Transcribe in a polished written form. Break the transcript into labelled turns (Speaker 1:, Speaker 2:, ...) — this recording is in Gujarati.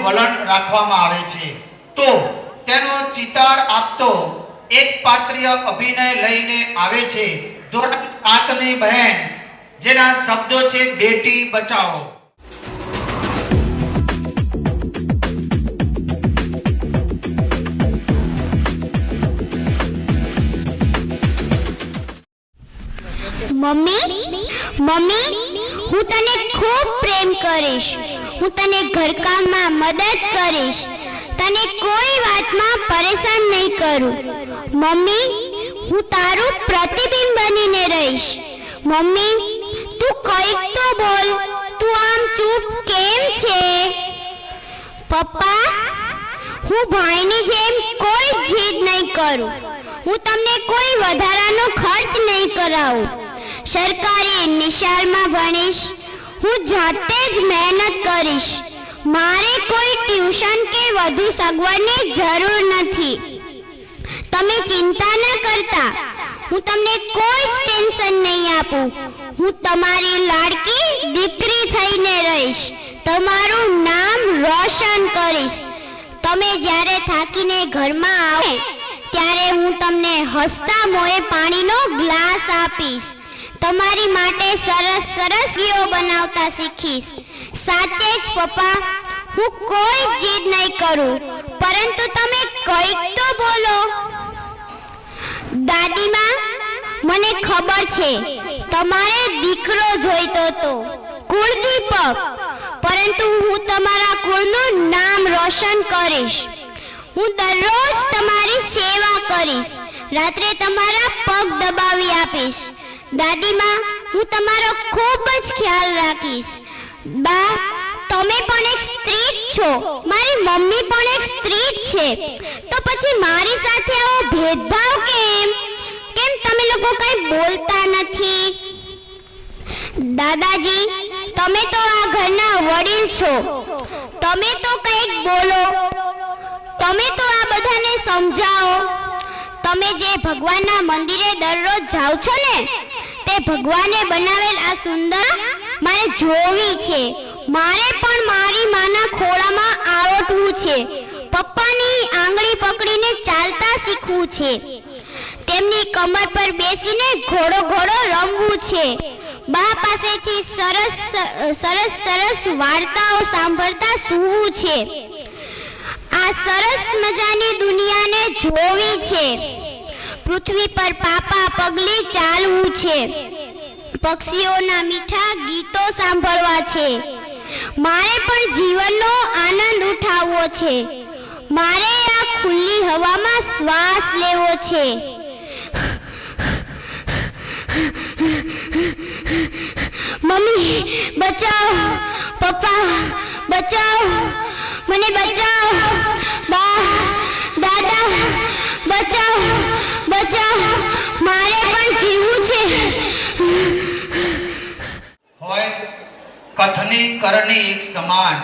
Speaker 1: વલણ રાખવામાં આવે છે। તો તેનો ચિતાર આપતો એક પાત્રીય અભિનય લઈને આવે છે ધોરણ 7 ની બહેન, જેના શબ્દો છે બેટી બચાવો।
Speaker 2: મમ્મી મમ્મી, હું તને ખૂબ પ્રેમ કરીશ। હું તને ઘરકામમાં મદદ કરીશ, તને કોઈ વાતમાં પરેશાન નહીં કરું। મમ્મી, હું તારું પ્રતિબિંબ બનીને રહીશ। મમ્મી, તું કંઈક તો બોલ, તું આમ ચૂપ કેમ છે? પપ્પા, હું ભાઈની જેમ કોઈ જીદ નહીં કરું। હું તમને કોઈ વધારાનો ખર્ચ નહીં કરાવું। સરકારી નિશાળમાં ભણીશ। હું જાતે જ મહેનત કરીશ। મારે કોઈ ટ્યુશન કે વધુ સગવડની જરૂર નથી। તમે ચિંતા ન કરતા, હું તમને કોઈ જ ટેન્શન નહીં આપું। હું તમારી લાડકી દીકરી થઈને રહીશ, તમારું નામ રોશન કરીશ। તમે જ્યારે થાકીને ઘરમાં આવો ત્યારે હું તમને હસતા મોંએ પાણીનો ગ્લાસ આપીશ। તમારી માટે સરસ સરસ વાનગીઓ બનાવતા શીખીશ। સાચે જ પપ્પા, હું કોઈ જીદ નહીં કરું, પરંતુ તમે કંઈક તો બોલો। દાદીમા, મને ખબર છે તમારે દીકરો જોઈતો હતો, કુળદીપક, પરંતુ હું તમારા કુળનું નામ રોશન કરીશ। હું દરરોજ તમારી સેવા કરીશ, રાત્રે તમારા પગ દબાવી આપીશ। દાદીમા, હું તમારો ખૂબ જ ખ્યાલ રાખીશ। બા, તમે પણ એક સ્ત્રી જ છો, મારી મમ્મી પણ એક સ્ત્રી જ છે, તો પછી મારી સાથે આવો ભેદભાવ કેમ? કેમ તમે લોકો કંઈ બોલતા નથી? દાદાજી, તમે તો આ ઘરના વડીલ છો, તમે તો કંઈક બોલો। તમે તો આ બધાને સમજાવો। તમે જે ભગવાનના મંદિરે દરરોજ જાઓ છો ને, તે ભગવાને બનાવેલ આ સુંદર મારે જોવી છે। મારે પણ મારી માના ખોળામાં આરોટવું છે, પપ્પાની આંગળી પકડીને ચાલતા શીખવું છે, તેમની કમર પર બેસીને ઘોડો ઘોડો રમવું છે, બા પાસેથી સરસ વાર્તાઓ સાંભળતા સૂવું છે, આ સરસ મજાની દુનિયાને જોવી છે, પૃથ્વી પર પાપા પગલી ચાલવું છે, પક્ષીઓના મીઠા ગીતો સાંભળવા છે, મારે પણ જીવનનો આનંદ ઉઠાવવો છે, મારે આ ખુલ્લી હવામાં શ્વાસ લેવો છે। મમ્મી બચાવો, પપ્પા બચાવો, મને બચાવો, બા દાદા બચાવો, બચાવો, મારે પણ જીવવું છે।
Speaker 1: હોય કથની કરણી એક સમાન।